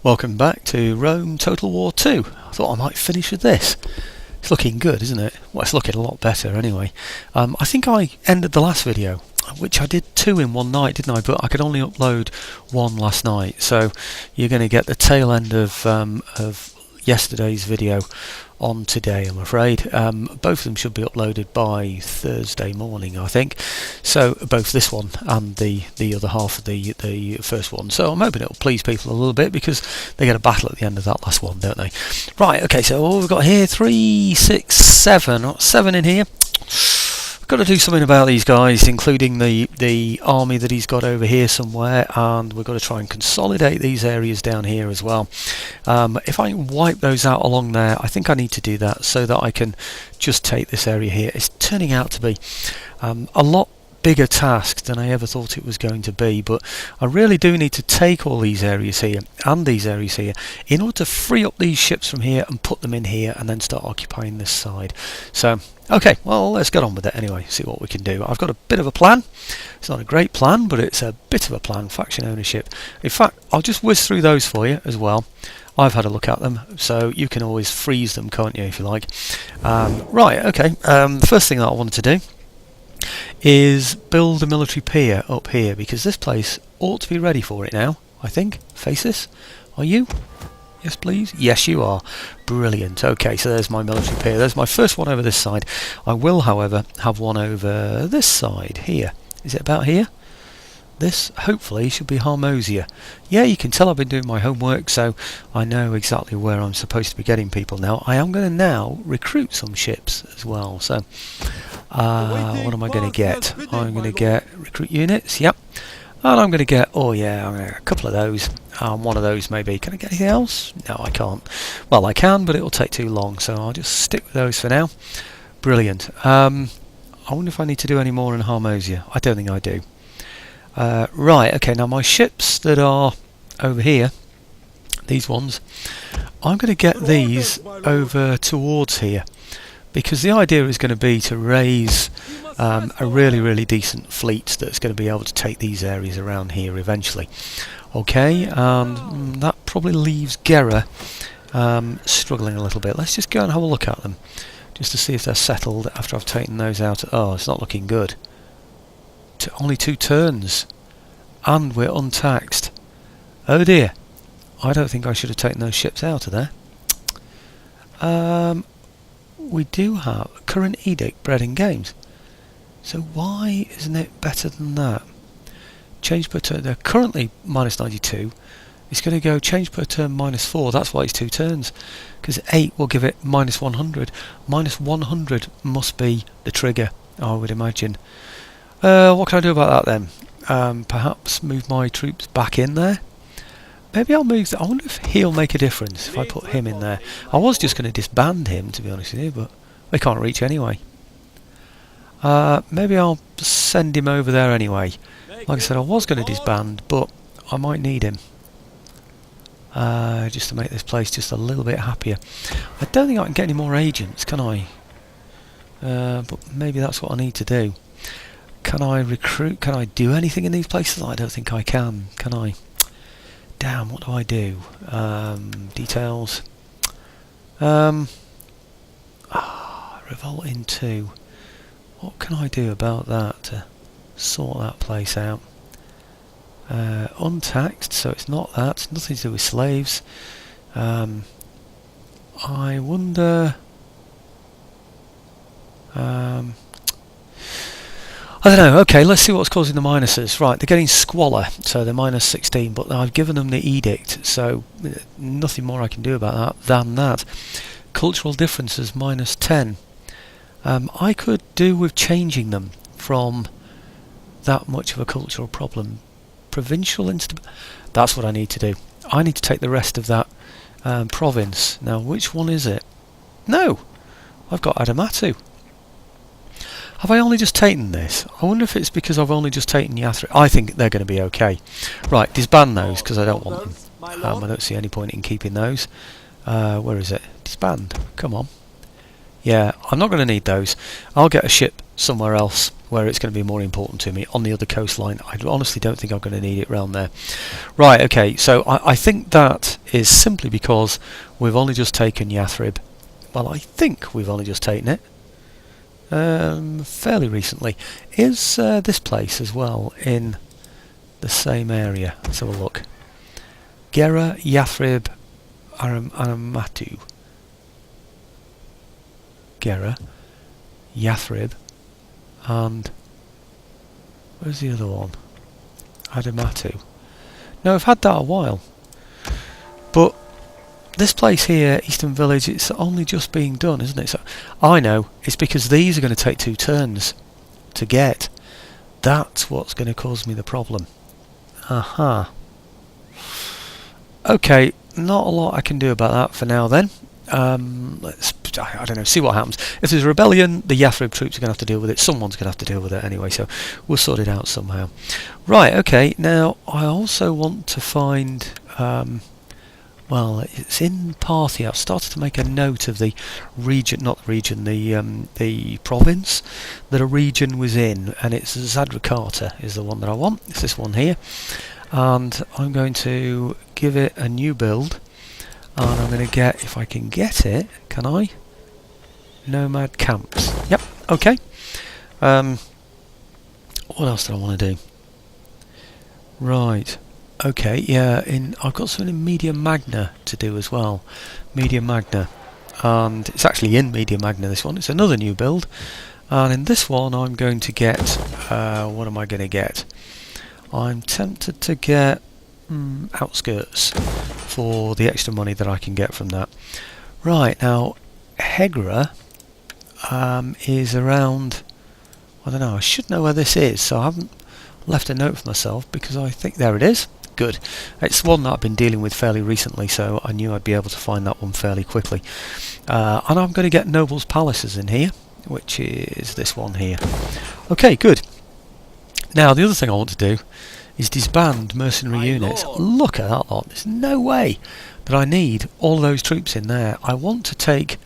Welcome back to Rome Total War 2. I thought I might finish with this. It's looking good, isn't it? Well, it's looking a lot better anyway. I think I ended the last video, which I did 2 in one night, didn't I? But I could only upload 1 last night, so you're going to get the tail end of yesterday's video on today, I'm afraid. Both of them should be uploaded by Thursday morning, I think. So both this one and the other half of the first one. So I'm hoping it'll please people a little bit because they get a battle at the end of that last one, don't they? Right, okay, so what we've got here, 3, 6, 7. 7 in here. Got to do something about these guys, including the army that he's got over here somewhere, and we've got to try and consolidate these areas down here as well. If I wipe those out along there, I think I need to do that so that I can just take this area here. It's turning out to be a lot bigger task than I ever thought it was going to be, but I really do need to take all these areas here and these areas here in order to free up these ships from here and put them in here and then start occupying this side. So okay, well, let's get on with it anyway, see what we can do. I've got a bit of a plan. It's not a great plan, but it's a bit of a plan. Faction ownership. In fact, I'll just whiz through those for you as well. I've had a look at them, so you can always freeze them, can't you, if you like. Right, okay, the first thing that I wanted to do is build a military pier up here, because this place ought to be ready for it now, I think. Face this. Are you? Yes, please. Yes, you are. Brilliant. Okay, so there's my military pier. There's my first one over this side. I will, however, have one over this side here. Is it about here? This, hopefully, should be Harmosia. Yeah, you can tell I've been doing my homework, so I know exactly where I'm supposed to be getting people now. I am going to now recruit some ships as well, so what am I going to get? I'm going to get recruit units, yep. And I'm going to get, oh yeah, I'm going to get a couple of those. One of those maybe. Can I get anything else? No, I can't. Well, I can, but it'll take too long, so I'll just stick with those for now. Brilliant. I wonder if I need to do any more in Harmosia. I don't think I do. Right, okay, now my ships that are over here, these ones, I'm going to get these over towards here, because the idea is going to be to raise a really decent fleet that's going to be able to take these areas around here eventually. Okay, that probably leaves Gera struggling a little bit. Let's just go and have a look at them, just to see if they're settled after I've taken those out. Oh, it's not looking good. Only 2 turns, and we're untaxed. Oh dear, I don't think I should have taken those ships out of there. We do have current edict bred in games, so why isn't it better than that? Change per turn, they're currently -92. It's going to go change per turn -4. That's why it's 2 turns, because 8 will give it -100. -100 must be the trigger, I would imagine. What can I do about that then? Perhaps move my troops back in there. Maybe I'll move. I wonder if he'll make a difference if I put him in there. I was just going to disband him, to be honest with you, but we can't reach anyway. Maybe I'll send him over there anyway. Like I said, I was going to disband, but I might need him. Just to make this place just a little bit happier. I don't think I can get any more agents, can I? But maybe that's what I need to do. Can I recruit? Can I do anything in these places? I don't think I can I? Damn, what do I do? Details. Revolt in 2. What can I do about that to sort that place out? Untaxed, so it's not that. Nothing to do with slaves. I wonder... I don't know. Okay, let's see what's causing the minuses. Right, they're getting squalor, so they're -16, but I've given them the edict, so nothing more I can do about that than that. Cultural differences -10. I could do with changing them from that much of a cultural problem. Provincial instability. That's what I need to do. I need to take the rest of that province. Now, which one is it? No, I've got Adamatu. Have I only just taken this? I wonder if it's because I've only just taken Yathra. I think they're going to be okay. Right, disband those because I don't want them. I don't see any point in keeping those. Where is it? Disband. Come on. Yeah, I'm not going to need those. I'll get a ship somewhere else where it's going to be more important to me, on the other coastline. I honestly don't think I'm going to need it round there. Right, okay, so I think that is simply because we've only just taken Yathrib. Well, I think we've only just taken it. Fairly recently. Is this place as well in the same area? Let's have a look. Gera, Yathrib, Aramatu. Gera, Yathrib, and where's the other one? Adamatu. No, I've had that a while. But this place here, Eastern Village, it's only just being done, isn't it? So I know, it's because these are going to take 2 turns to get. That's what's going to cause me the problem. Aha. Okay, not a lot I can do about that for now then. Let's, I don't know, see what happens. If there's a rebellion, the Yathrib troops are going to have to deal with it. Someone's going to have to deal with it anyway, so we'll sort it out somehow. Right, okay, now I also want to find... well, it's in Parthia. I've started to make a note of the region, not the region, the province that a region was in, and it's Zadrakata is the one that I want. It's this one here, and I'm going to give it a new build, and I'm going to get, if I can get it, can I? Nomad camps. Yep. Okay. What else do I want to do? Right. Okay, yeah, I've got something in Media Magna to do as well. Media Magna. And it's actually in Media Magna, this one. It's another new build. And in this one I'm going to get... what am I going to get? I'm tempted to get outskirts for the extra money that I can get from that. Right, now, Hegra is around... I don't know, I should know where this is, so I haven't left a note for myself because I think... There it is. Good. It's one that I've been dealing with fairly recently, so I knew I'd be able to find that one fairly quickly. And I'm going to get Nobles' Palaces in here, which is this one here. Okay, good. Now, the other thing I want to do is disband mercenary units. Look at that lot. There's no way that I need all those troops in there. I want to take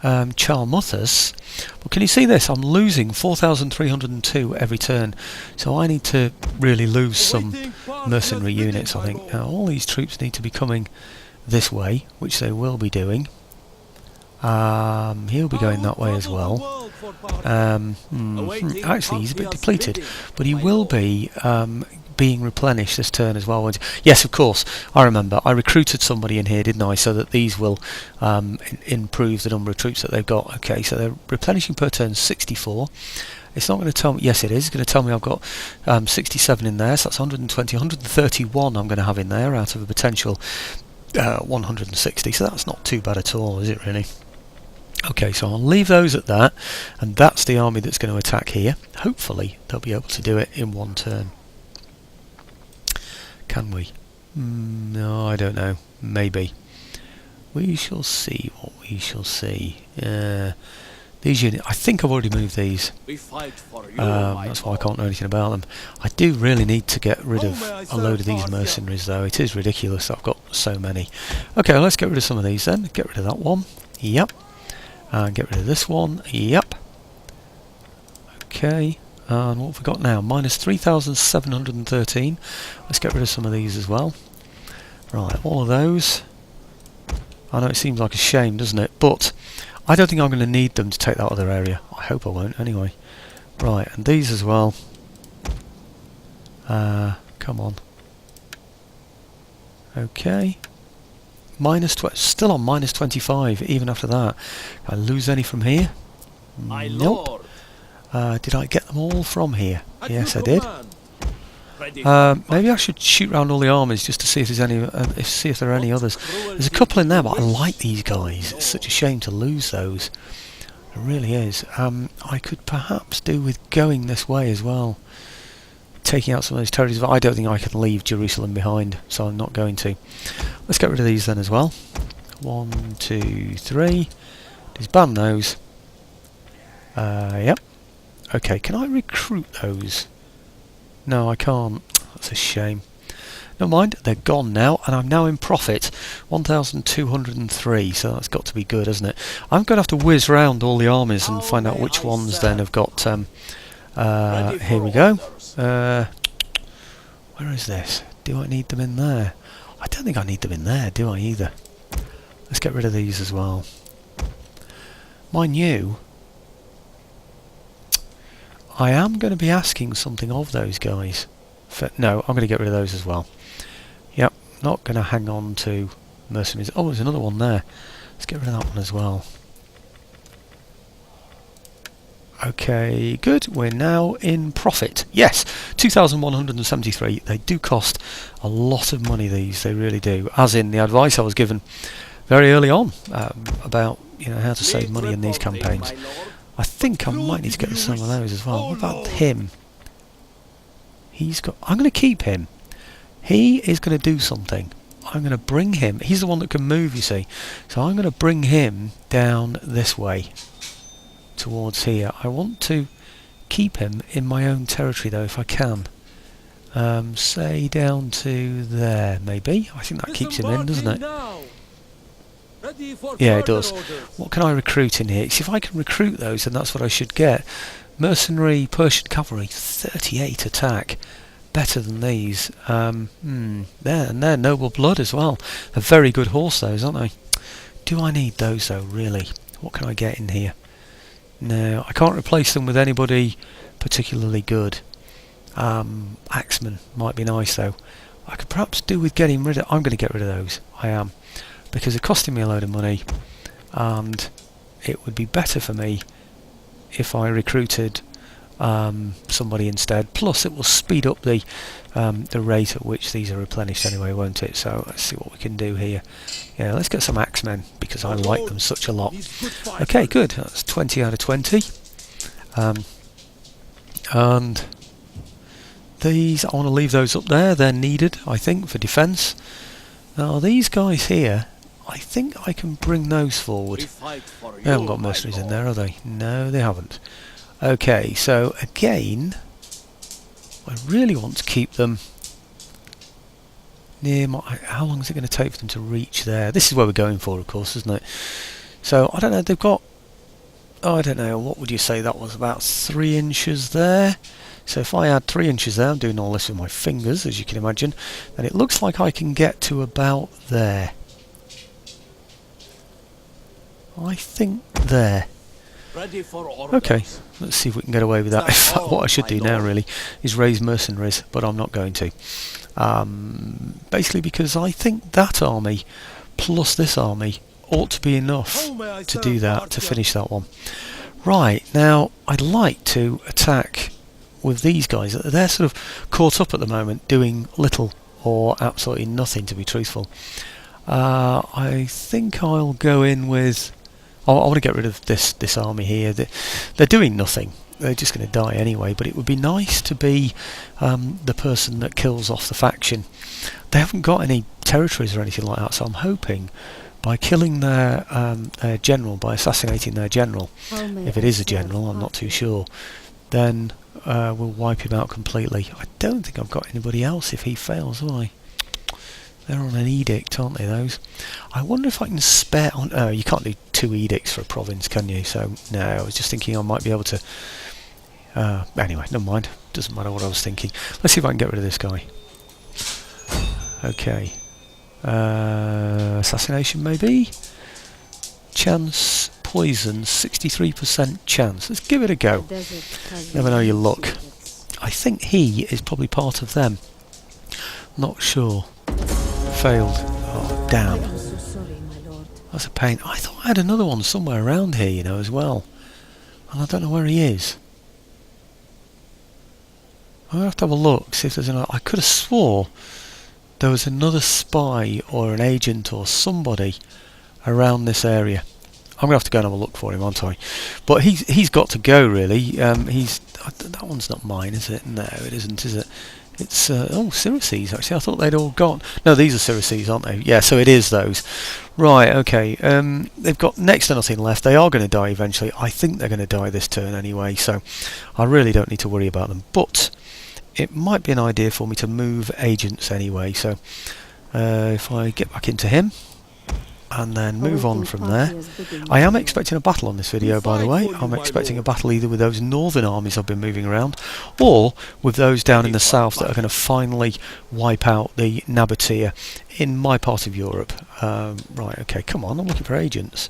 Charmuthas, but can you see this? I'm losing 4,302 every turn, so I need to really lose some mercenary units, I think. Now, all these troops need to be coming this way, which they will be doing. He'll be going that way as well. Actually, he's a bit depleted, but he will be being replenished this turn as well. Yes, of course, I remember. I recruited somebody in here, didn't I, so that these will improve the number of troops that they've got. Okay, so they're replenishing per turn 64. It's not going to tell me... Yes, it is. It's going to tell me I've got 67 in there, so that's 120, 131 I'm going to have in there out of a potential 160, so that's not too bad at all, is it really? Okay, so I'll leave those at that, and that's the army that's going to attack here. Hopefully they'll be able to do it in one turn. Can we? No, I don't know. Maybe. We shall see what we shall see. These units, I think I've already moved these. That's why I can't know anything about them. I do really need to get rid of a load of these mercenaries, though. It is ridiculous that I've got so many. Okay, let's get rid of some of these then. Get rid of that one. Yep. And get rid of this one. Yep. Okay. And what have we got now? Minus 3,713. Let's get rid of some of these as well. Right, all of those. I know it seems like a shame, doesn't it? But I don't think I'm going to need them to take that other area. I hope I won't, anyway. Right, and these as well. Come on. Okay. Still on minus 25, even after that. Can I lose any from here? Nope. Did I get them all from here? Yes, I did. Maybe I should shoot round all the armies just to see if there's any, see if there are any others. There's a couple in there, but I like these guys. It's such a shame to lose those. It really is. I could perhaps do with going this way as well, taking out some of those territories. But I don't think I can leave Jerusalem behind, so I'm not going to. Let's get rid of these then as well. 1, 2, 3. Disband those. Yep. Okay, can I recruit those? No, I can't. That's a shame. never mind, they're gone now, and I'm now in profit, 1,203, so that's got to be good, hasn't it? I'm going to have to whiz round all the armies and find out which ones then have got, here we go, where is this? Do I need them in there? I don't think I need them in there, do I either? Let's get rid of these as well. Mind you, I am going to be asking something of those guys. No, I'm going to get rid of those as well. Yep, not going to hang on to mercenaries. Oh, there's another one there. Let's get rid of that one as well. Okay, good. We're now in profit. Yes, 2,173. They do cost a lot of money, these. They really do. As in the advice I was given very early on about how to save money in these campaigns. I think I might need to get some of those as well. What about him? I'm going to keep him. He is going to do something. I'm going to bring him. He's the one that can move, you see. So I'm going to bring him down this way towards here. I want to keep him in my own territory though, if I can. Say down to there, maybe. I think that keeps him in, doesn't it? Yeah, it does. What can I recruit in here? See, if I can recruit those, then that's what I should get. Mercenary Persian cavalry, 38 attack. Better than these. They're noble blood as well. They're very good horse, those, aren't they? Do I need those, though, really? What can I get in here? No, I can't replace them with anybody particularly good. Axemen might be nice, though. I could perhaps do with getting rid of... I'm going to get rid of those. I am. Because they're costing me a load of money. And it would be better for me if I recruited somebody instead. Plus it will speed up the rate at which these are replenished anyway, won't it? So let's see what we can do here. Yeah, let's get some axemen because I like them such a lot. Okay, good. That's 20 out of 20. And these, I want to leave those up there. They're needed, I think, for defence. Now these guys here, I think I can bring those forward. They haven't got mercenaries in there, have they? No, they haven't. Okay, so again, I really want to keep them near my... How long is it going to take for them to reach there? This is where we're going for, of course, isn't it? So, I don't know, they've got... I don't know, what would you say that was? About 3 inches there? So if I add 3 inches there, I'm doing all this with my fingers, as you can imagine, then it looks like I can get to about there. I think there. Okay, let's see if we can get away with that. In fact, what I should do now really is raise mercenaries, but I'm not going to. Basically because I think that army plus this army ought to be enough to do that, to finish that one. Right, now I'd like to attack with these guys. They're sort of caught up at the moment doing little or absolutely nothing, to be truthful. I think I'll go in with... I want to get rid of this army here. They're doing nothing. They're just going to die anyway, but it would be nice to be the person that kills off the faction. They haven't got any territories or anything like that, so I'm hoping by killing their general, by assassinating their general, if it is a general, I'm not too sure, then we'll wipe him out completely. I don't think I've got anybody else if he fails, will I? They're on an edict, aren't they, those? I wonder if I can spare... Oh, you can't do 2 edicts for a province, can you? So, no, I was just thinking I might be able to... anyway, never mind. Doesn't matter what I was thinking. Let's see if I can get rid of this guy. Okay. Assassination, maybe? Chance, poison, 63% chance. Let's give it a go. Never know your luck. I think he is probably part of them. Not sure. Failed. Oh, damn. That's a pain. I thought I had another one somewhere around here, you know, as well. And I don't know where he is. I'll have to have a look, see if there's another... I could have swore there was another spy or an agent or somebody around this area. I'm going to have to go and have a look for him, aren't I? But he's got to go, really. That one's not mine, is it? No, it isn't, is it? It's, oh, Syracuse, actually. I thought they'd all gone. No, these are Syracuse, aren't they? Yeah, so it is those. Right, okay. They've got next to nothing left. They are going to die eventually. I think they're going to die this turn anyway, so I really don't need to worry about them. But it might be an idea for me to move agents anyway. So if I get back into him and then move on from there. I am expecting a battle on this video, by the way. I'm expecting a battle either with those northern armies I've been moving around, or with those down in the south that are going to finally wipe out the Nabatea in my part of Europe. Right, okay, come on, I'm looking for agents.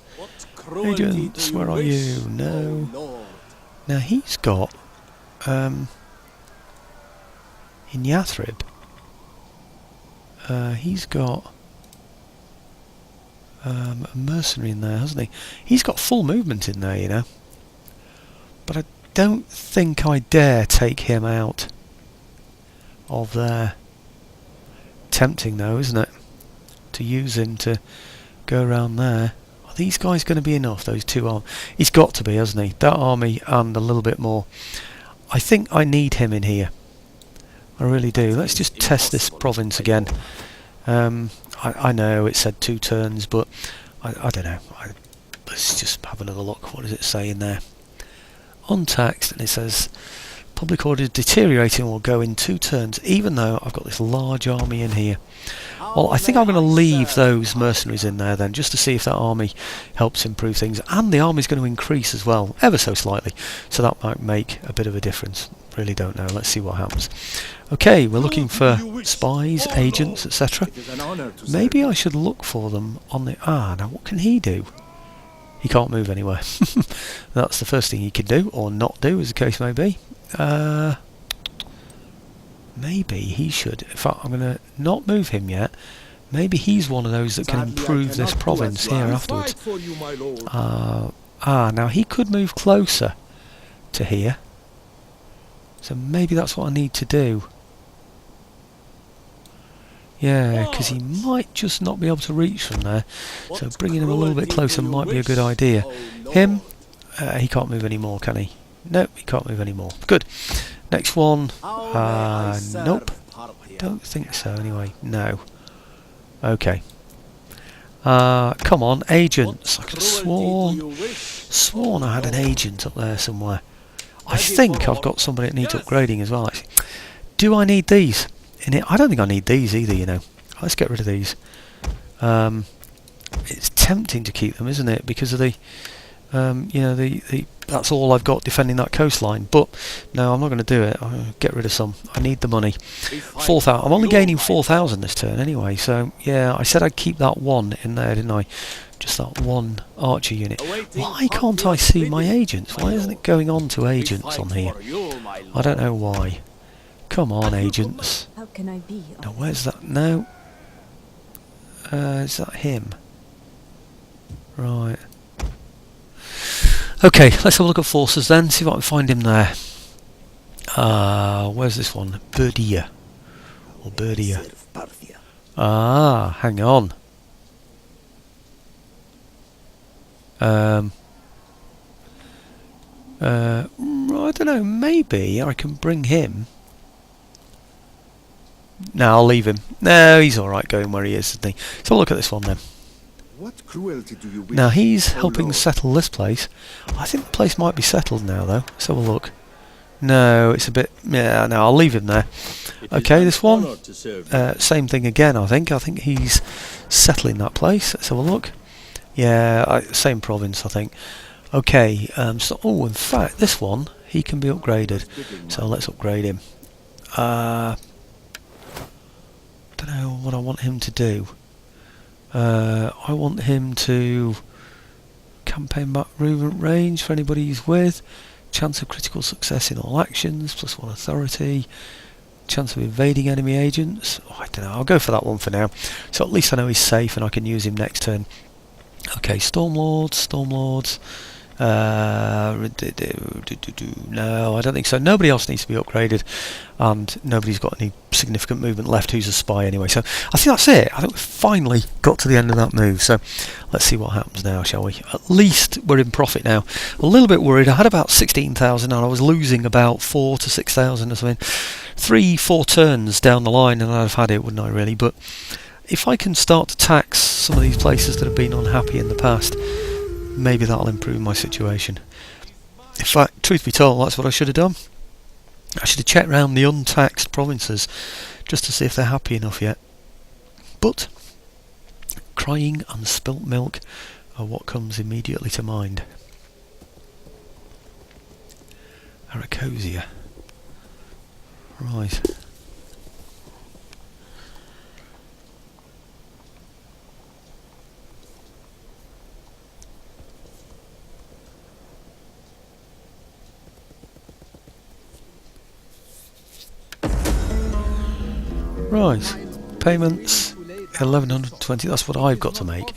Agents, where are you? No. Now he's got in Yathrib, he's got a mercenary in there, hasn't he? He's got full movement in there, you know. But I don't think I dare take him out of there. Tempting though, isn't it? To use him to go around there. Are these guys going to be enough, those two armies? He's got to be, hasn't he? That army and a little bit more. I think I need him in here. I really do. Let's just test this province again. I know it said 2 turns, but I don't know. Let's just have another look. What does it say in there? Untaxed, and it says public order is deteriorating will go in 2 turns, even though I've got this large army in here. Well, I think I'm going to leave those mercenaries in there then, just to see if that army helps improve things. And the army's going to increase as well, ever so slightly. So that might make a bit of a difference. Really don't know. Let's see what happens. Okay, we're looking for spies, agents, etc. Maybe I should look for them on the... now what can he do? He can't move anywhere. That's the first thing he can do, or not do, as the case may be. Maybe he should... In fact, I'm going to not move him yet. Maybe he's one of those that can improve this province here afterwards. Now he could move closer to here. So maybe that's what I need to do. Yeah, because he might just not be able to reach from there. So bringing him a little bit closer might be a good idea. Him, he can't move anymore, can he? Nope, he can't move anymore. Good. Next one. Nope. Don't think so anyway. No. Okay. Come on, agents. I could have sworn I had an agent up there somewhere. I think I've got somebody that needs upgrading as well, actually. Do I need these in it? I don't think I need these either, you know. Let's get rid of these. It's tempting to keep them, isn't it? Because of the, you know, that's all I've got defending that coastline. But no, I'm not going to do it. I'm going to get rid of some. I need the money. 4,000. I'm only gaining 4,000 this turn anyway. So yeah, I said I'd keep that one in there, didn't I? Just that one archer unit. Why can't I see my agents? Why isn't it going on to agents on here? I don't know why. Come on, agents. How can I be? Now, where's that? No. Is that him? Right. Okay, let's have a look at forces then, see if I can find him there. Where's this one? Parthia. Or Parthia. Hang on. I don't know, maybe I can bring him. No, I'll leave him. No, he's alright going where he is, isn't he? So look at this one then. What cruelty do you wish? Now he's helping settle this place. I think the place might be settled now though. Let's have a look. No, it's a bit... Yeah, no, I'll leave him there. Okay, this one. Same thing again, I think. I think he's settling that place. Let's have a look. Yeah, same province, I think. Okay, so... Oh, in fact, this one, he can be upgraded. So let's upgrade him. Don't know what I want him to do. I want him to campaign back movement range for anybody he's with. Chance of critical success in all actions, +1 authority. Chance of evading enemy agents. Oh, I don't know, I'll go for that one for now. So at least I know he's safe and I can use him next turn. Okay, Stormlords. No, I don't think so. Nobody else needs to be upgraded, and nobody's got any significant movement left who's a spy anyway. So I think that's it. I think we've finally got to the end of that move. So let's see what happens now, shall we? At least we're in profit now. A little bit worried. I had about 16,000 and I was losing about 4,000 to 6,000 or something. 3-4 turns down the line and I'd have had it, wouldn't I really? But if I can start to tax some of these places that have been unhappy in the past, maybe that'll improve my situation. In fact, truth be told, that's what I should have done. I should have checked round the untaxed provinces just to see if they're happy enough yet. But crying and spilt milk are what comes immediately to mind. Aracosia. Right. Right. Payments 1120. That's what I've got to make.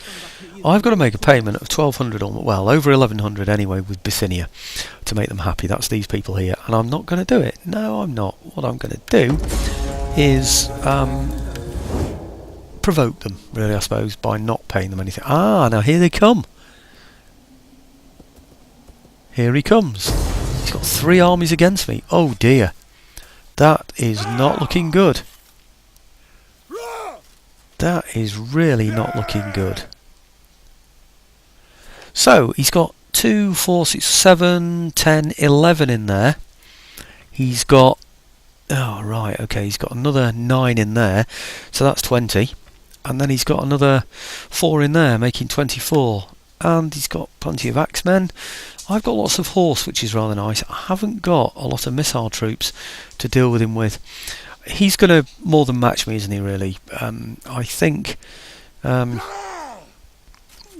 I've got to make a payment of 1200 or well over 1100 anyway with Bithynia to make them happy. That's these people here, and I'm not going to do it. No, I'm not. What I'm going to do is provoke them, really, I suppose, by not paying them anything. Ah, now here they come. Here he comes. He's got 3 armies against me. Oh dear. That is not looking good. That is really not looking good. So, he's got 2, 4, 6, 7, 10, 11 in there. He's got... Oh, right, okay, he's got another 9 in there. So that's 20. And then he's got another 4 in there, making 24. And he's got plenty of axemen. I've got lots of horse, which is rather nice. I haven't got a lot of missile troops to deal with him with. He's going to more than match me, isn't he, really? I think...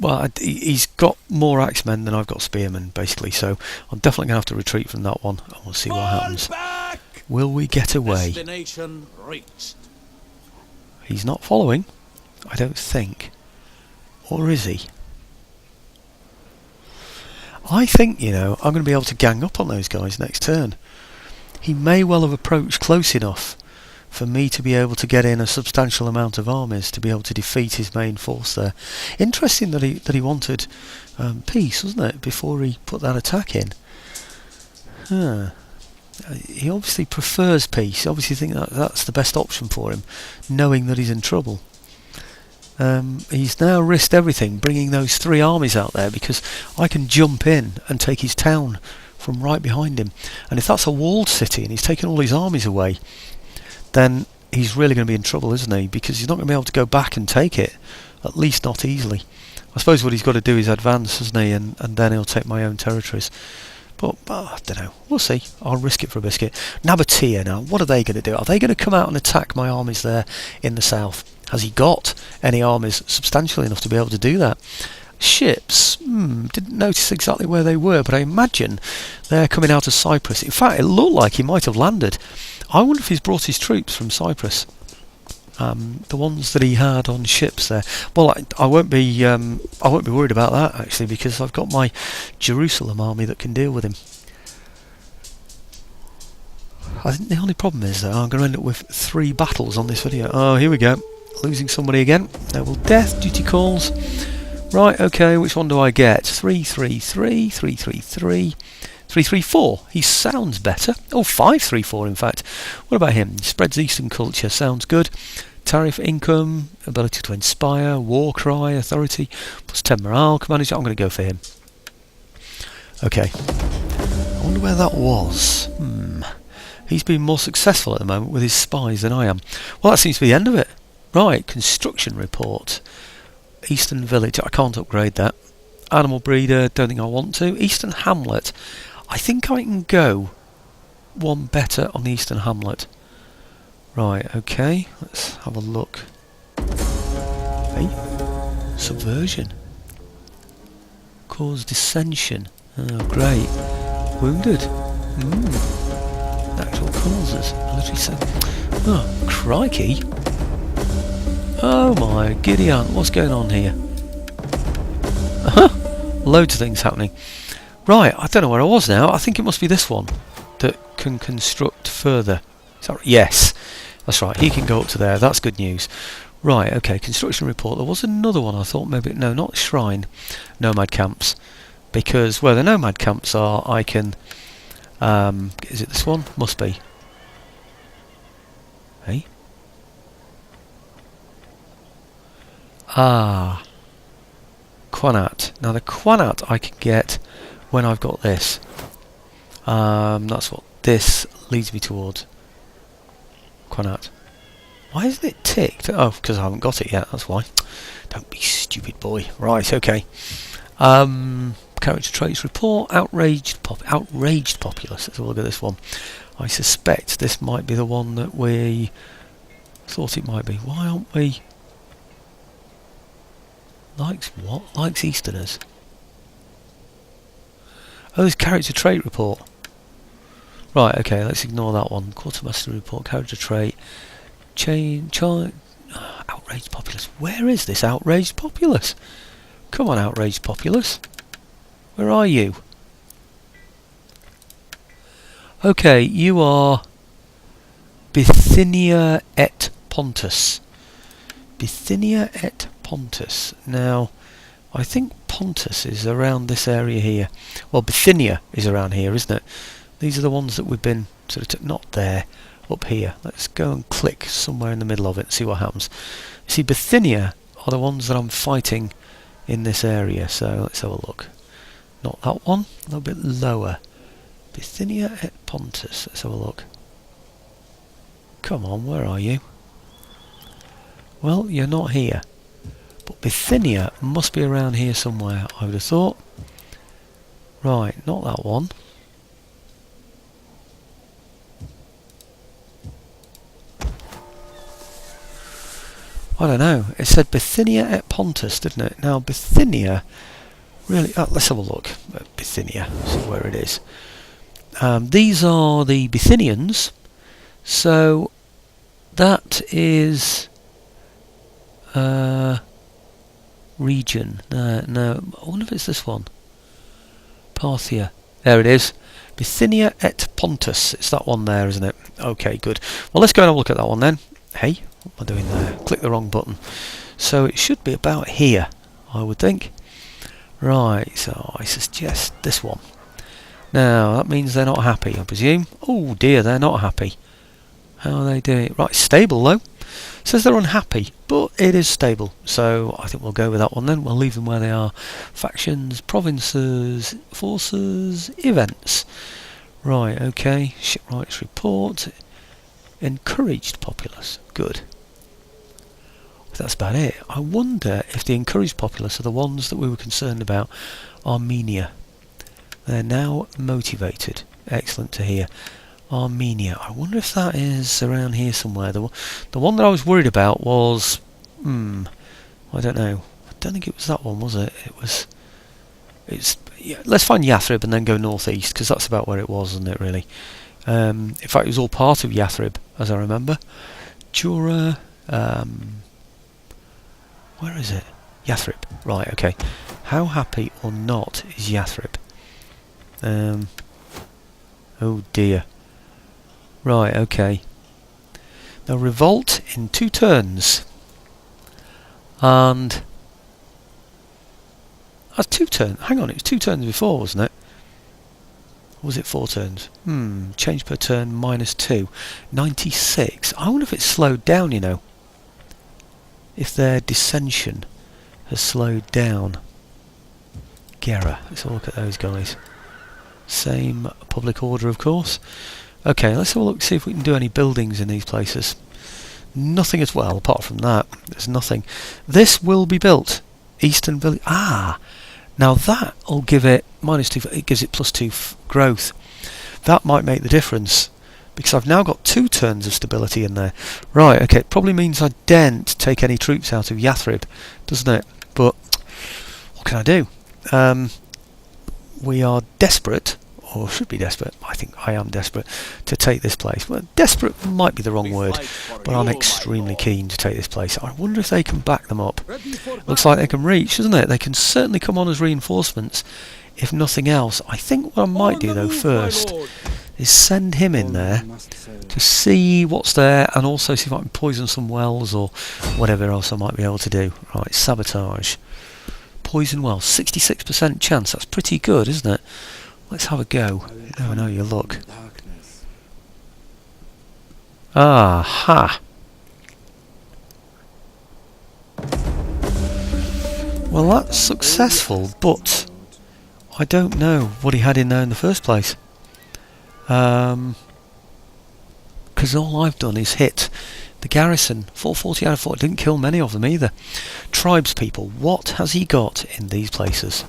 well, he's got more axemen than I've got spearmen, basically, so I'm definitely going to have to retreat from that one, and we'll see what happens. Back! Will we get away? Destination reached. He's not following, I don't think. Or is he? I think, you know, I'm going to be able to gang up on those guys next turn. He may well have approached close enough for me to be able to get in a substantial amount of armies to be able to defeat his main force there. Interesting that he wanted peace, wasn't it, before he put that attack in? Huh. He obviously prefers peace. He obviously think that's the best option for him, knowing that he's in trouble. He's now risked everything, bringing those 3 armies out there, because I can jump in and take his town from right behind him. And if that's a walled city and he's taken all his armies away, then he's really going to be in trouble, isn't he? Because he's not going to be able to go back and take it, at least not easily. I suppose what he's got to do is advance, isn't he? And then he'll take my own territories. But I don't know. We'll see. I'll risk it for a biscuit. Nabatea now. What are they going to do? Are they going to come out and attack my armies there in the south? Has he got any armies substantial enough to be able to do that? Ships. Didn't notice exactly where they were, but I imagine they're coming out of Cyprus. In fact, it looked like he might have landed. I wonder if he's brought his troops from Cyprus. The ones that he had on ships there. Well, I won't be worried about that actually, because I've got my Jerusalem army that can deal with him. I think the only problem is that I'm going to end up with 3 battles on this video. Oh, here we go. Losing somebody again. Noble death, duty calls. Right, okay, which one do I get? 333, 333, 334. He sounds better. Oh, 534 in fact. What about him? Spreads Eastern culture. Sounds good. Tariff income, ability to inspire, war cry, authority, plus 10 morale. Command. I'm going to go for him. Okay. I wonder where that was. He's been more successful at the moment with his spies than I am. Well, that seems to be the end of it. Right, construction report. Eastern village, I can't upgrade that. Animal breeder, don't think I want to. Eastern hamlet, I think I can go one better on the Eastern hamlet. Right, okay, let's have a look. Hey, subversion. Cause dissension. Oh, great. Wounded. Natural causes. Military oh, crikey. Oh my Gideon, what's going on here? Loads of things happening. Right, I don't know where I was now. I think it must be this one that can construct further. Sorry, yes, that's right. He can go up to there. That's good news. Right, okay, construction report. There was another one I thought maybe... No, not shrine. Nomad camps. Because where the nomad camps are, I can... is it this one? Must be. Hey? Ah, Quanat. Now the Quanat I can get when I've got this. That's what this leads me towards Quanat. Why isn't it ticked? Oh, because I haven't got it yet, that's why. Don't be stupid, boy. Right, okay. Character traits report. Outraged populace. Let's have a look at this one. I suspect this might be the one that we thought it might be. Why aren't we... Likes what? Likes Easterners. Oh, there's character trait report. Right, okay, let's ignore that one. Quartermaster report, character trait. Outraged populace. Where is this outraged populace? Come on, outraged populace. Where are you? Okay, you are Bithynia et Pontus. Bithynia et Pontus. Now, I think Pontus is around this area here. Well, Bithynia is around here, isn't it? These are the ones that we've been sort of not there, up here. Let's go and click somewhere in the middle of it and see what happens. See, Bithynia are the ones that I'm fighting in this area, so let's have a look. Not that one, a little bit lower. Bithynia et Pontus, let's have a look. Come on, where are you? Well, you're not here. But Bithynia must be around here somewhere, I would have thought. Right, not that one. I don't know. It said Bithynia et Pontus, didn't it? Now, Bithynia... Really... Oh, let's have a look at Bithynia, see where it is. These are the Bithynians. So, that is... region. No, I wonder if it's this one. Parthia. There it is. Bithynia et Pontus. It's that one there, isn't it? Okay, good. Well, let's go and have a look at that one then. Hey, what am I doing there? Click the wrong button. So it should be about here, I would think. Right, so I suggest this one. Now, that means they're not happy, I presume. Oh dear, they're not happy. How are they doing? Right, stable though. Says they're unhappy, but it is stable. So I think we'll go with that one then. We'll leave them where they are. Factions, provinces, forces, events. Right, okay. Shipwrights report. Encouraged populace. Good. That's about it. I wonder if the encouraged populace are the ones that we were concerned about. Armenia. They're now motivated. Excellent to hear. Armenia. I wonder if that is around here somewhere. The one that I was worried about was... I don't know. I don't think it was that one, was it? Yeah, let's find Yathrib and then go northeast, because that's about where it was, isn't it, really? In fact, it was all part of Yathrib, as I remember. Jura... where is it? Yathrib. Right, okay. How happy or not is Yathrib? Oh dear. Right, okay. Now revolt in 2 turns. And... That's 2 turns. Hang on, it was 2 turns before, wasn't it? Or was it 4 turns? Change per turn -2. 96. I wonder if it's slowed down, you know. If their dissension has slowed down. Gera. Let's have a look at those guys. Same public order, of course. Okay, let's have a look, see if we can do any buildings in these places. Nothing as well, apart from that. There's nothing. This will be built. Eastern Village. Ah! Now that'll give it -2. It gives it +2 growth. That might make the difference. Because I've now got 2 turns of stability in there. Right, okay, it probably means I daren't take any troops out of Yathrib, doesn't it? But, what can I do? We are desperate, or should be desperate, I think I am desperate, to take this place. Well, desperate might be the wrong word, but I'm extremely keen to take this place. I wonder if they can back them up. Looks like they can reach, doesn't it? They can certainly come on as reinforcements, if nothing else. I think what I might do, though, first... is send him in there to see what's there and also see if I can poison some wells or whatever else I might be able to do. Right, sabotage. Poison wells, 66% chance. That's pretty good, isn't it? Let's have a go. You never know your luck. Aha! Well, that's successful, but I don't know what he had in there in the first place. because all I've done is hit the garrison. 440 out of 4. Didn't kill many of them either. Tribespeople, what has he got in these places?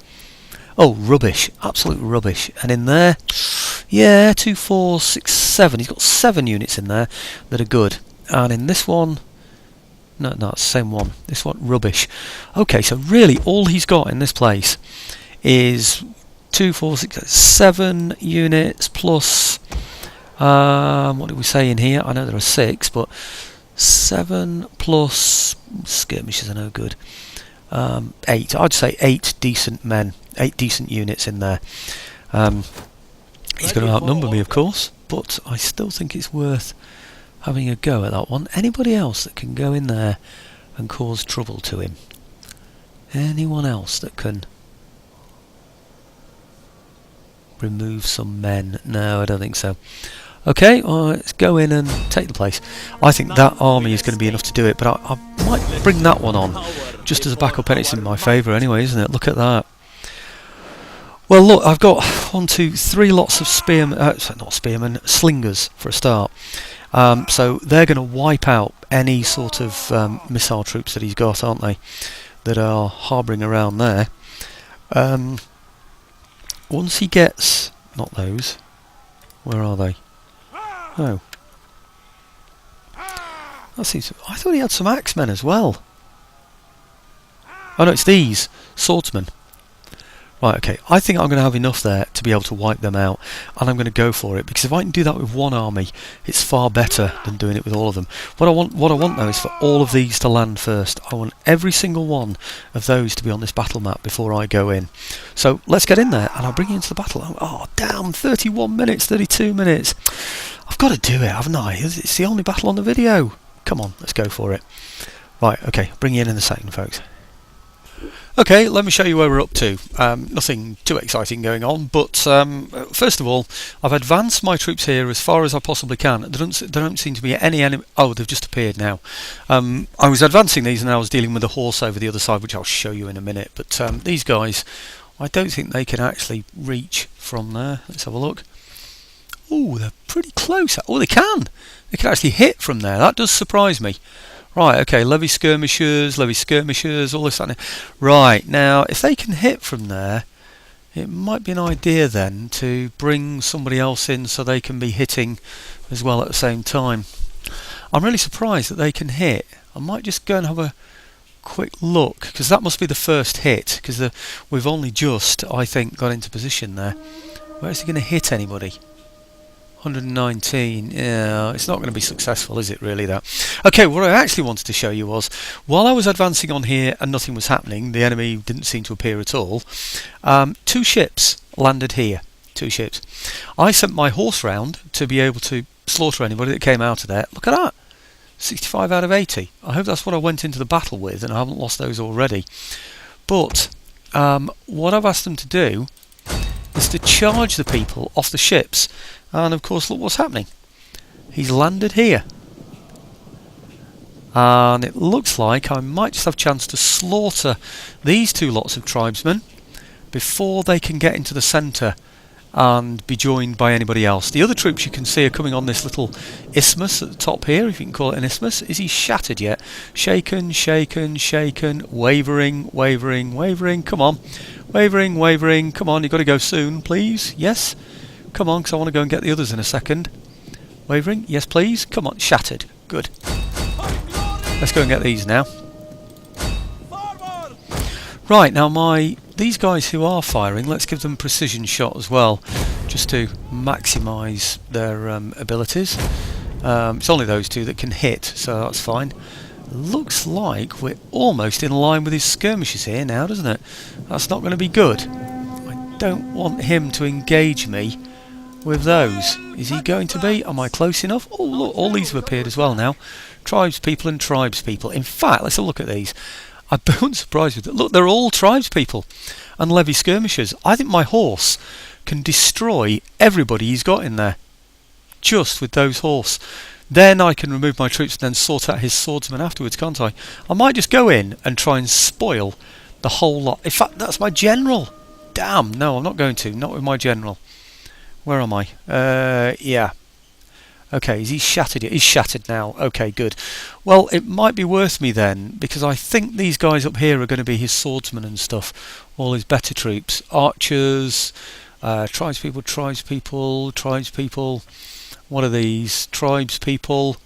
Oh, rubbish. Absolute rubbish. And in there, yeah, 2, 4, 6, 7. He's got 7 units in there that are good. And in this one, no, it's the same one. This one, rubbish. Okay, so really all he's got in this place is 2, 4, 6, 7 units plus, what did we say in here? I know there are 6, but 7 plus skirmishes are no good. 8. I'd say 8 decent men, 8 decent units in there. He's going to outnumber me, of course, but I still think it's worth having a go at that one. Anybody else that can go in there and cause trouble to him? Anyone else that can remove some men? No, I don't think so. Okay, let's go in and take the place. I think that army is going to be enough to do it, but I might bring that one on just as a backup, and it's in my favour anyway, isn't it? Look at that. Well, look, I've got 1, 2, 3 lots of spearmen, not spearmen, slingers for a start. So they're going to wipe out any sort of missile troops that he's got, aren't they? That are harbouring around there. Once he gets, not those. Where are they? Oh, that seems. I thought he had some axemen as well. Oh no, it's these swordsmen. Right, okay. I think I'm going to have enough there to be able to wipe them out, and I'm going to go for it, because if I can do that with one army, it's far better than doing it with all of them. What I want though is for all of these to land first. I want every single one of those to be on this battle map before I go in. So let's get in there, and I'll bring you into the battle. Oh damn! 31 minutes, 32 minutes. I've got to do it, haven't I? It's the only battle on the video. Come on, let's go for it. Right, okay. Bring you in a second, folks. Okay, let me show you where we're up to. Nothing too exciting going on, but first of all, I've advanced my troops here as far as I possibly can. There don't seem to be any enemy. Oh, they've just appeared now. I was advancing these and I was dealing with a horse over the other side, which I'll show you in a minute. But these guys, I don't think they can actually reach from there. Let's have a look. Oh, they're pretty close. Oh, they can! They can actually hit from there. That does surprise me. Right, okay, levy skirmishers, all this. Right, now, if they can hit from there, it might be an idea then to bring somebody else in so they can be hitting as well at the same time. I'm really surprised that they can hit. I might just go and have a quick look, because that must be the first hit, because we've only just, I think, got into position there. Where is he going to hit anybody? 119, yeah, it's not going to be successful, is it really, that? Okay, what I actually wanted to show you was, while I was advancing on here and nothing was happening, the enemy didn't seem to appear at all, 2 ships landed here, 2 ships. I sent my horse round to be able to slaughter anybody that came out of there. Look at that, 65 out of 80. I hope that's what I went into the battle with, and I haven't lost those already. But what I've asked them to do is to charge the people off the ships, and of course look what's happening. He's landed here, and it looks like I might just have a chance to slaughter these 2 lots of tribesmen before they can get into the centre and be joined by anybody else. The other troops you can see are coming on this little isthmus at the top here, if you can call it an isthmus. Is he shattered yet? Shaken, shaken, shaken, wavering, wavering, wavering, come on. Wavering, wavering, come on, you've got to go soon, please. Yes? Come on, because I want to go and get the others in a second. Wavering, yes please, come on, shattered, good. Let's go and get these now. Right, now these guys who are firing, let's give them precision shot as well, just to maximise their abilities. It's only those 2 that can hit, so that's fine. Looks like we're almost in line with his skirmishes here now, doesn't it? That's not going to be good. I don't want him to engage me with those. Is he going to be? Am I close enough? Oh look, all these have appeared as well now. Tribespeople and tribespeople. In fact, let's have a look at these. I wasn't surprised with it. Look, they're all tribespeople and levy skirmishers. I think my horse can destroy everybody he's got in there, just with those horse. Then I can remove my troops and then sort out his swordsmen afterwards, can't I? I might just go in and try and spoil the whole lot. In fact, that's my general. Damn, no, I'm not going to. Not with my general. Where am I? Yeah. Okay, is he shattered yet? He's shattered now. Okay, good. Well, it might be worth me then, because I think these guys up here are going to be his swordsmen and stuff. All his better troops. Archers, tribespeople. What are these? Tribespeople.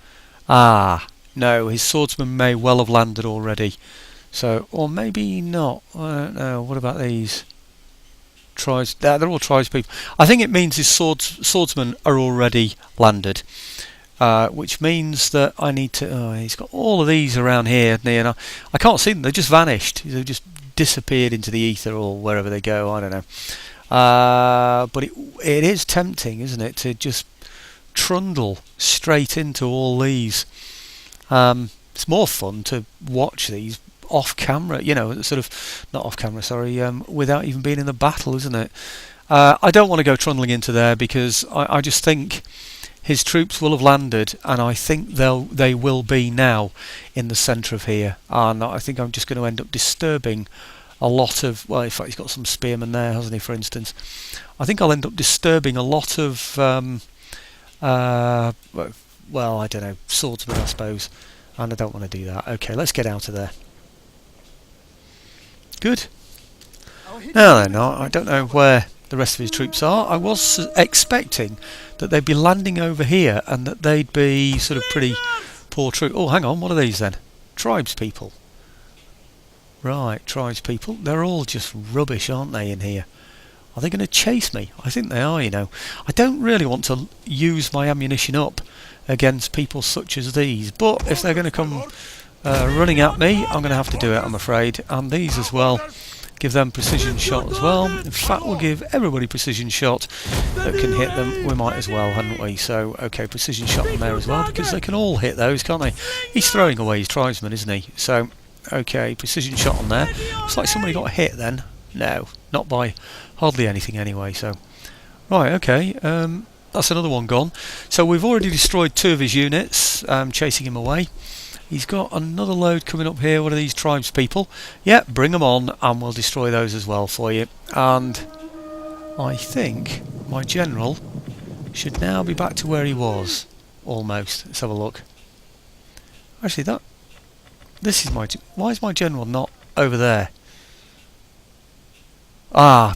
Ah, no, his swordsmen may well have landed already. So, or maybe not. I don't know. What about these? They're all tribespeople. I think it means his swordsmen are already landed, which means that I need to. Oh, he's got all of these around here, and I can't see them. They've just vanished. They've just disappeared into the ether or wherever they go. I don't know. But it is tempting, isn't it, to just trundle straight into all these. It's more fun to watch these off camera, sort of not off camera, sorry, without even being in the battle, isn't it? I don't want to go trundling into there because I just think his troops will have landed, and I think they will be now in the centre of here, and I think I'm just going to end up disturbing a lot of, well, in fact he's got some spearmen there, hasn't he, for instance. I think I'll end up disturbing a lot of well, I don't know, swordsmen, I suppose, and I don't want to do that. Okay, let's get out of there. Good. No, they're not. I don't know where the rest of his troops are. I was expecting that they'd be landing over here and that they'd be sort of pretty poor troops. Oh, hang on, what are these then? Tribespeople. Right, tribespeople. They're all just rubbish, aren't they, in here? Are they going to chase me? I think they are, I don't really want to use my ammunition up against people such as these, but if they're going to come running at me, I'm going to have to do it, I'm afraid. And these as well. Give them precision shot as well. In fact, we'll give everybody precision shot that can hit them. We might as well, hadn't we? So, okay, precision shot on there as well, because they can all hit those, can't they? He's throwing away his tribesmen, isn't he? So, okay, precision shot on there. Looks like somebody got hit then. No, not by hardly anything anyway. So, right, okay. That's another one gone. So we've already destroyed 2 of his units, chasing him away. He's got another load coming up here. What are these tribespeople? Yeah, bring them on and we'll destroy those as well for you. And I think my general should now be back to where he was. Almost. Let's have a look. Actually, this is my... Why is my general not over there? Ah,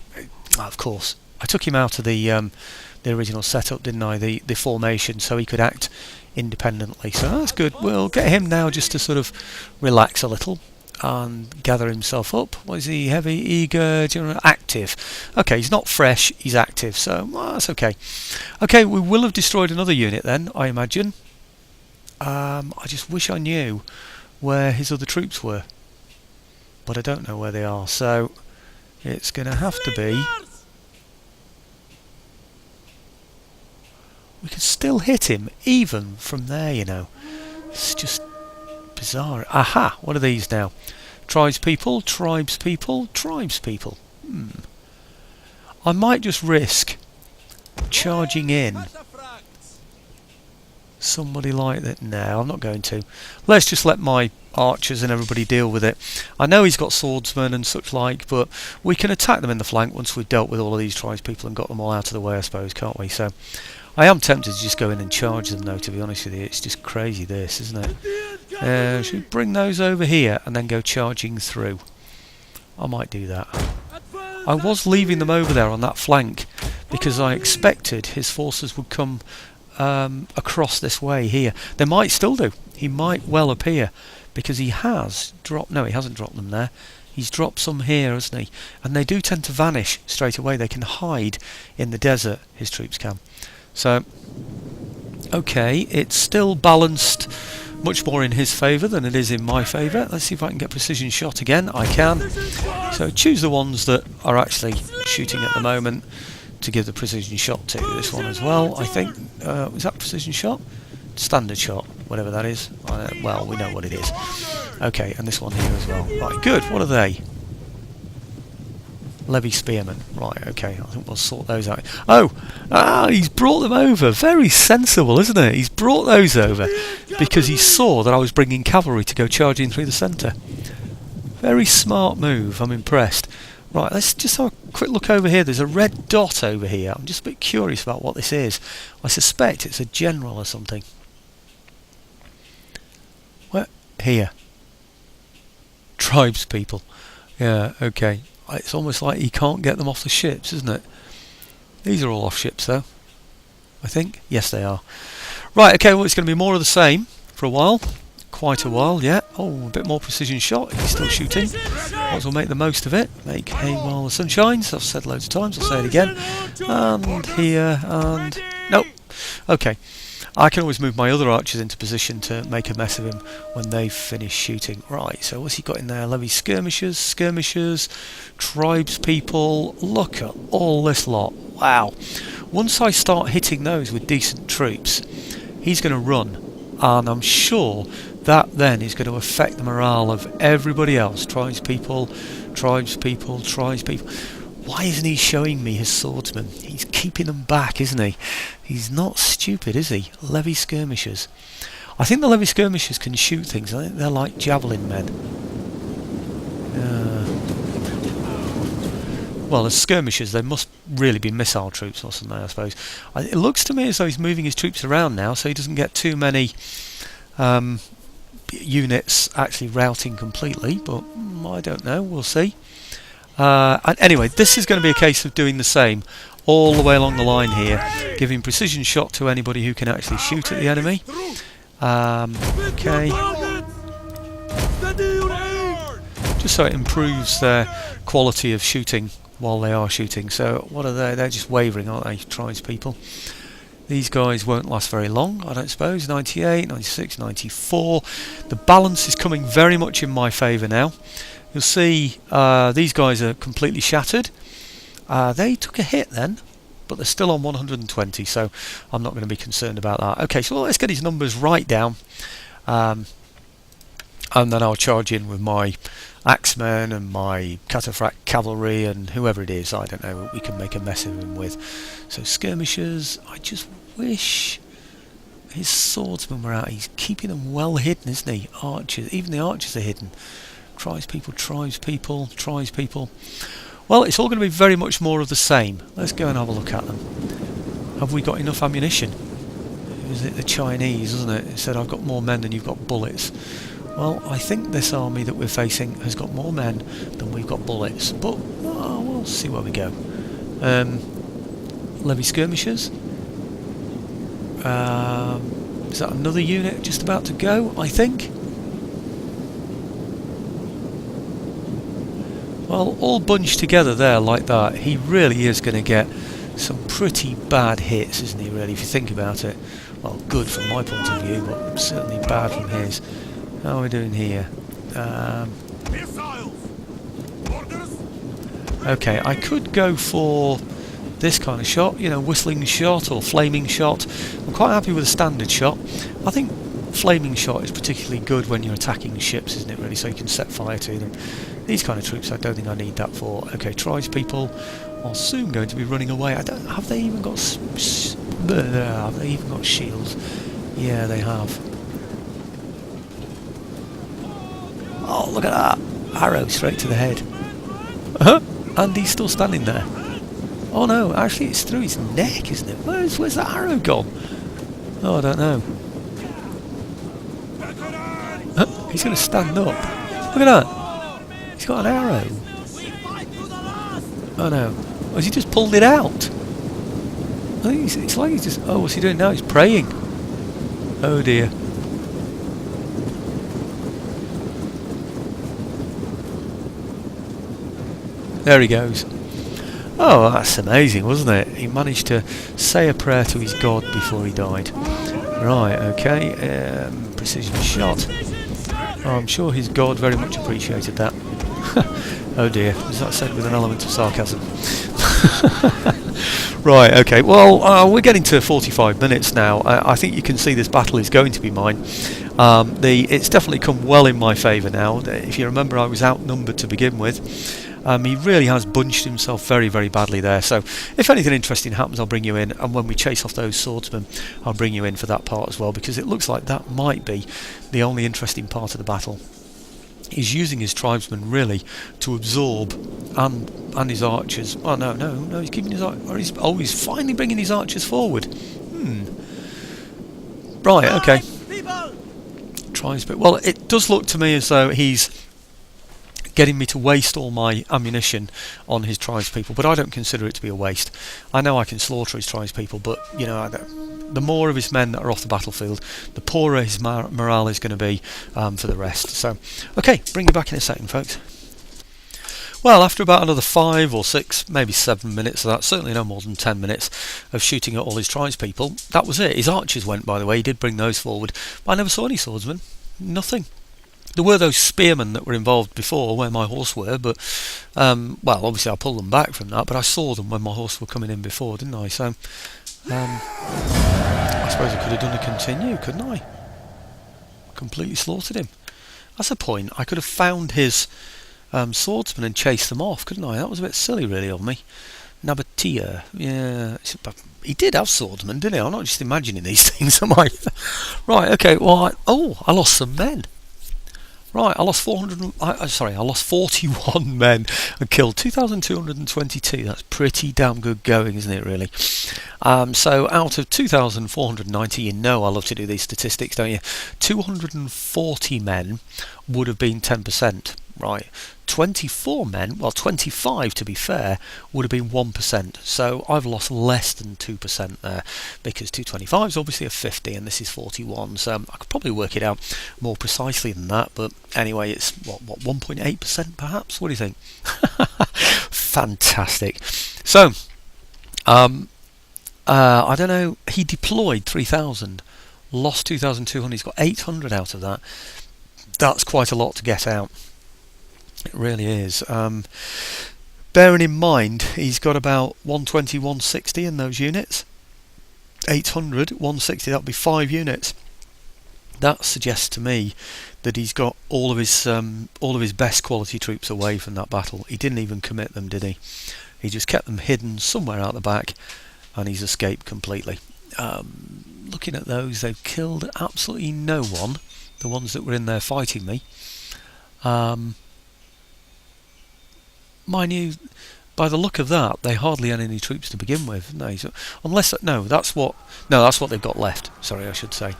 of course. I took him out of the original setup, didn't I? The formation, so he could act independently. So that's good. We'll get him now just to sort of relax a little and gather himself up. What is he? Heavy, eager, active. Okay, he's not fresh, he's active, so well, that's okay. Okay, we will have destroyed another unit then, I imagine. I just wish I knew where his other troops were, but I don't know where they are, so it's going to have to be... We can still hit him even from there, It's just bizarre. Aha! What are these now? Tribespeople. I might just risk charging in somebody like that. No, I'm not going to. Let's just let my archers and everybody deal with it. I know he's got swordsmen and such like, but we can attack them in the flank once we've dealt with all of these tribespeople and got them all out of the way, I suppose, can't we? So I am tempted to just go in and charge them, though, to be honest with you. It's just crazy, this, isn't it? Should we bring those over here and then go charging through? I might do that. I was leaving them over there on that flank because I expected his forces would come across this way here. They might still do. He might well appear because he has dropped... No, he hasn't dropped them there. He's dropped some here, hasn't he? And they do tend to vanish straight away. They can hide in the desert, his troops can. So, okay, it's still balanced much more in his favour than it is in my favour. Let's see if I can get precision shot again. I can. So choose the ones that are actually shooting at the moment to give the precision shot to. This one as well, I think. Is that precision shot? Standard shot, whatever that is. Well, we know what it is. Okay, and this one here as well. Right, good. What are they? Levy spearmen. Right, okay, I think we'll sort those out. He's brought them over. Very sensible, isn't it? He's brought those over because he saw that I was bringing cavalry to go charging through the centre. Very smart move, I'm impressed. Right, let's just have a quick look over here. There's a red dot over here. I'm just a bit curious about what this is. I suspect it's a general or something. Where? Here. Tribespeople. Yeah, okay. It's almost like he can't get them off the ships, isn't it? These are all off ships though, I think. Yes, they are. Right, okay, well it's going to be more of the same for a while. Quite a while, yeah. Oh, a bit more precision shot. He's still shooting. Might as well make the most of it. Make hay while the sun shines. I've said loads of times, I'll say it again. And here, and... Nope. Okay. I can always move my other archers into position to make a mess of him when they've finished shooting. Right, so what's he got in there? Levy skirmishers, tribespeople. Look at all this lot. Wow. Once I start hitting those with decent troops, he's going to run. And I'm sure that then is going to affect the morale of everybody else. Tribespeople. Why isn't he showing me his swordsmen? He's keeping them back, isn't he? He's not stupid, is he? Levy skirmishers. I think the levy skirmishers can shoot things. I think they're like javelin men. Well, as skirmishers, they must really be missile troops or something, I suppose. It looks to me as though he's moving his troops around now, so he doesn't get too many units actually routing completely, but I don't know, we'll see. And anyway, this is going to be a case of doing the same all the way along the line here, giving precision shot to anybody who can actually shoot at the enemy. Okay, just so it improves their quality of shooting while they are shooting. So what are they? They're just wavering, aren't they? Tribespeople. These guys won't last very long, I don't suppose. 98, 96, 94. The balance is coming very much in my favour now. You'll see these guys are completely shattered. They took a hit then, but they're still on 120, so I'm not going to be concerned about that. Okay, so let's get his numbers right down, and then I'll charge in with my axemen and my cataphract cavalry and whoever it is, I don't know, we can make a mess of him with. So skirmishers, I just wish his swordsmen were out. He's keeping them well hidden, isn't he? Archers, even the archers are hidden. Tribespeople. Well, it's all going to be very much more of the same. Let's go and have a look at them. Have we got enough ammunition? Is it the Chinese, isn't it? It said I've got more men than you've got bullets. Well, I think this army that we're facing has got more men than we've got bullets, but we'll see where we go. Levy skirmishers. Is that another unit just about to go, I think? Well, all bunched together there like that, he really is going to get some pretty bad hits, isn't he, really, if you think about it? Well, good from my point of view, but certainly bad from his. How are we doing here? Okay, I could go for this kind of shot, you know, whistling shot or flaming shot. I'm quite happy with a standard shot. I think flaming shot is particularly good when you're attacking ships, isn't it, really, so you can set fire to them. These kind of troops I don't think I need that for. Okay, tribespeople are soon going to be running away. Have they even got have they even got shields? Yeah, they have. Oh, look at that! Arrow straight to the head. And he's still standing there. Oh no, actually it's through his neck, isn't it? Where's that arrow gone? Oh, I don't know. He's going to stand up. Look at that! He's got an arrow. Oh no. Oh, has he just pulled it out? I think it's like he's just... Oh, what's he doing now? He's praying. Oh dear. There he goes. Oh, that's amazing, wasn't it? He managed to say a prayer to his God before he died. Right, okay. Precision shot. Oh, I'm sure his God very much appreciated that. Oh dear, was that said with an element of sarcasm? Right, okay, well, we're getting to 45 minutes now. I think you can see this battle is going to be mine. It's definitely come well in my favour now. If you remember, I was outnumbered to begin with. He really has bunched himself very, very badly there. So if anything interesting happens, I'll bring you in, and when we chase off those swordsmen, I'll bring you in for that part as well, because it looks like that might be the only interesting part of the battle. He's using his tribesmen really to absorb and and his archers. Oh no, he's keeping his archers. He's finally bringing his archers forward. Right, okay. Tries, but well, it does look to me as though he's getting me to waste all my ammunition on his tribespeople, but I don't consider it to be a waste. I know I can slaughter his tribespeople, but you know, the more of his men that are off the battlefield, the poorer his morale is going to be for the rest. So, okay, bring you back in a second, folks. Well, after about another 5 or 6, maybe 7 minutes of that, certainly no more than 10 minutes of shooting at all his tribespeople, that was it. His archers went, by the way, he did bring those forward, but I never saw any swordsmen. Nothing. There were those spearmen that were involved before where my horse were, but well, obviously I pulled them back from that, but I saw them when my horse were coming in before, didn't I? So I suppose I could have done a continue, couldn't I? Completely slaughtered him. That's a point. I could have found his swordsmen and chased them off, couldn't I? That was a bit silly, really, of me. Parthia, yeah, he did have swordsmen, didn't he? I'm not just imagining these things, am I? Right, okay. Well, I lost some men. Right, I lost 41 men and killed 2,222. That's pretty damn good going, isn't it, really? So out of 2,490, you know I love to do these statistics, don't you? 240 men would have been 10%, right? 24 men, well 25 to be fair, would have been 1%. So I've lost less than 2% there, because 225 is obviously a 50 and this is 41, so I could probably work it out more precisely than that, but anyway, it's what 1.8% perhaps? What do you think? Fantastic. So I don't know, he deployed 3,000, lost 2,200, he's got 800 out of that. That's quite a lot to get out. It really is. Bearing in mind he's got about 120, 160 in those units. 800, 160, that would be 5 units. That suggests to me that he's got all of his best quality troops away from that battle. He didn't even commit them, did he? He just kept them hidden somewhere out the back, and he's escaped completely. Looking at those, they've killed absolutely no one. The ones that were in there fighting me. Mind you, by the look of that, they hardly had any troops to begin with, didn't they? So, unless that's what they've got left. Sorry, I should say.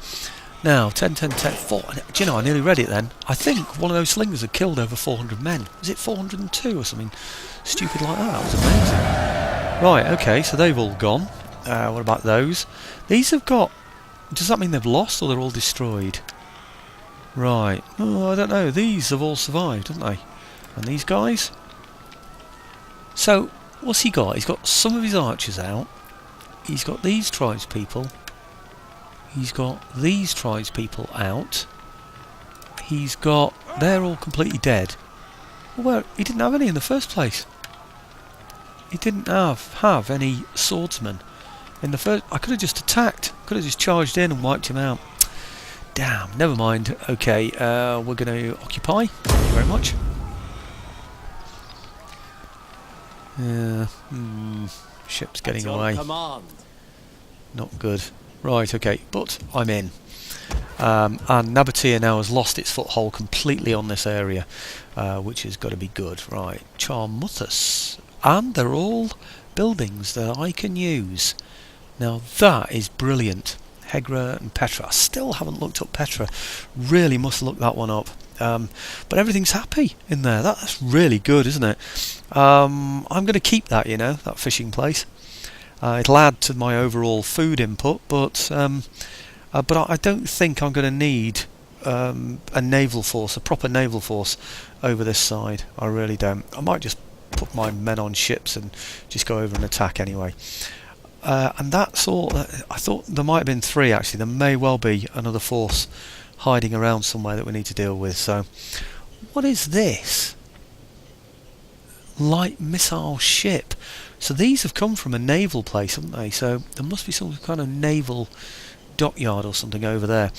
Now 10, 10, 10, 4. Do you know? I nearly read it then. I think one of those slingers had killed over 400 men. Was it 402 or something stupid like that? That was amazing. Right. Okay. So they've all gone. What about those? These have got. Does that mean they've lost or they're all destroyed? Right. Oh, I don't know. These have all survived, haven't they? And these guys. So, what's he got? He's got some of his archers out. He's got these tribespeople. He's got these tribespeople out. He's got... They're all completely dead. Well, he didn't have any in the first place. He didn't have any swordsmen in the first... I could have just attacked. Could have just charged in and wiped him out. Damn, never mind. Okay, we're going to occupy. Thank you very much. Ship's getting away. Not good. Right, okay, but I'm in. And Parthia now has lost its foothold completely on this area, which has got to be good. Right, Charmuthus. And they're all buildings that I can use. Now that is brilliant. Hegra and Petra. I still haven't looked up Petra. Really must look that one up. But everything's happy in there. That's really good, isn't it? I'm going to keep that, you know, that fishing place. It'll add to my overall food input, but I don't think I'm going to need a naval force, a proper naval force over this side. I really don't. I might just put my men on ships and just go over and attack anyway. And that's all. I thought there might have been 3 actually. There may well be another force hiding around somewhere that we need to deal with. So, what is this? Light missile ship. So these have come from a naval place, haven't they? So there must be some kind of naval dockyard or something over there.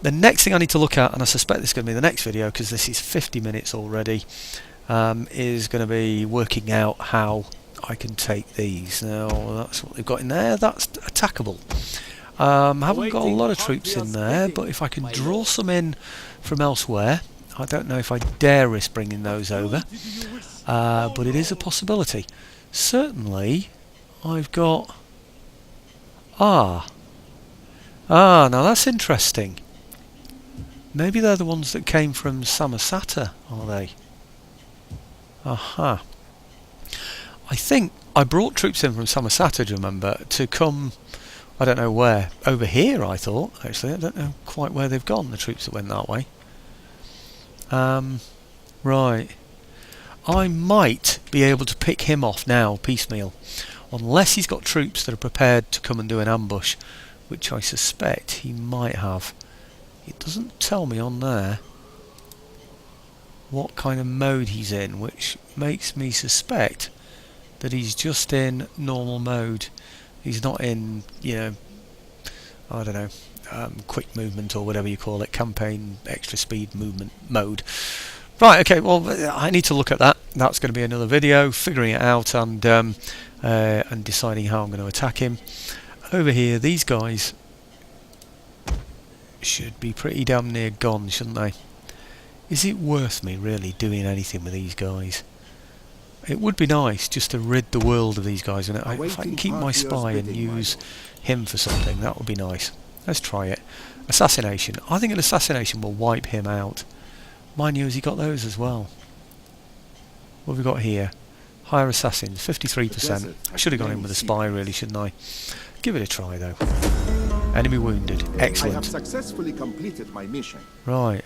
The next thing I need to look at, and I suspect this is going to be the next video because this is 50 minutes already, is going to be working out how I can take these. Now that's what they've got in there. That's attackable. Haven't got a lot of troops in there, but if I can draw some in from elsewhere, I don't know if I dare risk bringing those over, but it is a possibility. Certainly, I've got... now that's interesting. Maybe they're the ones that came from Samosata, are they? Aha. I think I brought troops in from Samosata, do you remember, to come, I don't know where, over here I thought, actually. I don't know quite where they've gone, the troops that went that way. Right. I might be able to pick him off now, piecemeal, unless he's got troops that are prepared to come and do an ambush, which I suspect he might have. It doesn't tell me on there what kind of mode he's in, which makes me suspect that he's just in normal mode. He's not in, you know, I don't know, quick movement or whatever you call it, campaign extra speed movement mode. Right, okay, well, I need to look at that. That's going to be another video, figuring it out and deciding how I'm going to attack him. Over here, these guys should be pretty damn near gone, shouldn't they? Is it worth me really doing anything with these guys? It would be nice just to rid the world of these guys, and if I can keep my spy and use him for something, that would be nice. Let's try it. Assassination. I think an assassination will wipe him out. Mind you, has he got those as well? What have we got here? Hire assassins, 53%. I should have gone in with a spy really, shouldn't I? Give it a try though. Enemy wounded. Excellent. I have successfully completed my mission. Right.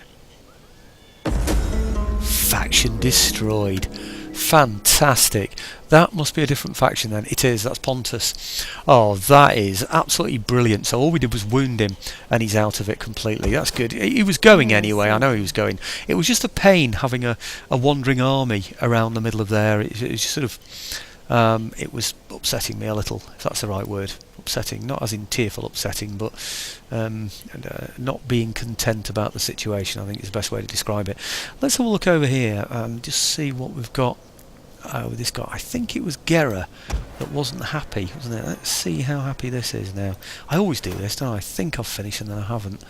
Faction destroyed. Fantastic. That must be a different faction then. It is. That's Pontus. Oh, that is absolutely brilliant. So all we did was wound him and he's out of it completely. That's good. He was going anyway. I know he was going. It was just a pain having a wandering army around the middle of there. It was just sort of... it was upsetting me a little, if that's the right word. Upsetting, not as in tearful upsetting, but not being content about the situation, I think is the best way to describe it. Let's have a look over here and just see what we've got with this guy. I think it was Gera that wasn't happy, wasn't it? Let's see how happy this is now. I always do this, don't I? I think I've finished and then I haven't.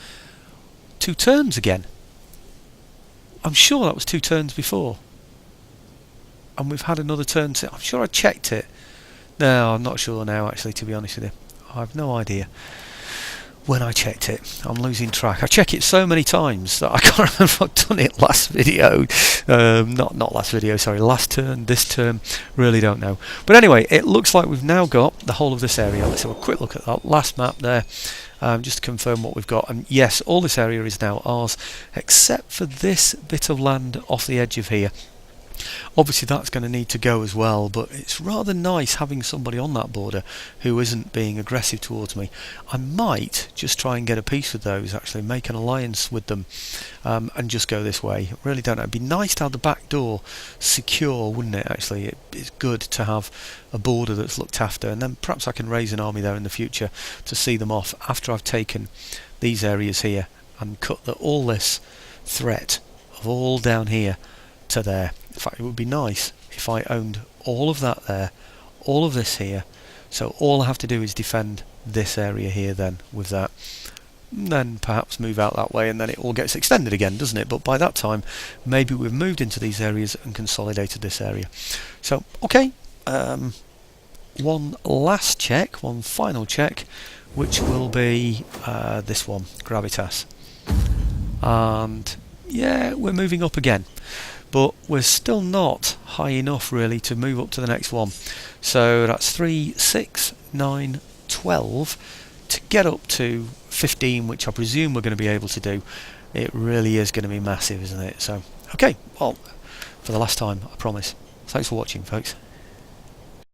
2 turns again. I'm sure that was 2 turns before. And we've had another turn. I'm sure I checked it. No, I'm not sure now, actually, to be honest with you. I have no idea when I checked it. I'm losing track. I check it so many times that I can't remember if I've done it last video. Not last video, sorry, last turn, this turn, really don't know. But anyway, it looks like we've now got the whole of this area. Let's have a quick look at that last map there, just to confirm what we've got. And yes, all this area is now ours, except for this bit of land off the edge of here. Obviously that's going to need to go as well, but it's rather nice having somebody on that border who isn't being aggressive towards me. I might just try and get a peace with those, actually make an alliance with them, and just go this way. I really don't know. It'd be nice to have the back door secure, wouldn't it, actually? It's good to have a border that's looked after, and then perhaps I can raise an army there in the future to see them off after I've taken these areas here and cut all this threat of all down here to there. In fact, it would be nice if I owned all of that there, all of this here, so all I have to do is defend this area here then with that, and then perhaps move out that way and then it all gets extended again, doesn't it? But by that time maybe we've moved into these areas and consolidated this area. So okay, one last check, one final check, which will be this one, Gravitas, and yeah, we're moving up again. But we're still not high enough really to move up to the next one. So that's 3, 6, 9, 12 to get up to 15, which I presume we're going to be able to do. It really is going to be massive, isn't it? So, okay, well, for the last time, I promise. Thanks for watching, folks.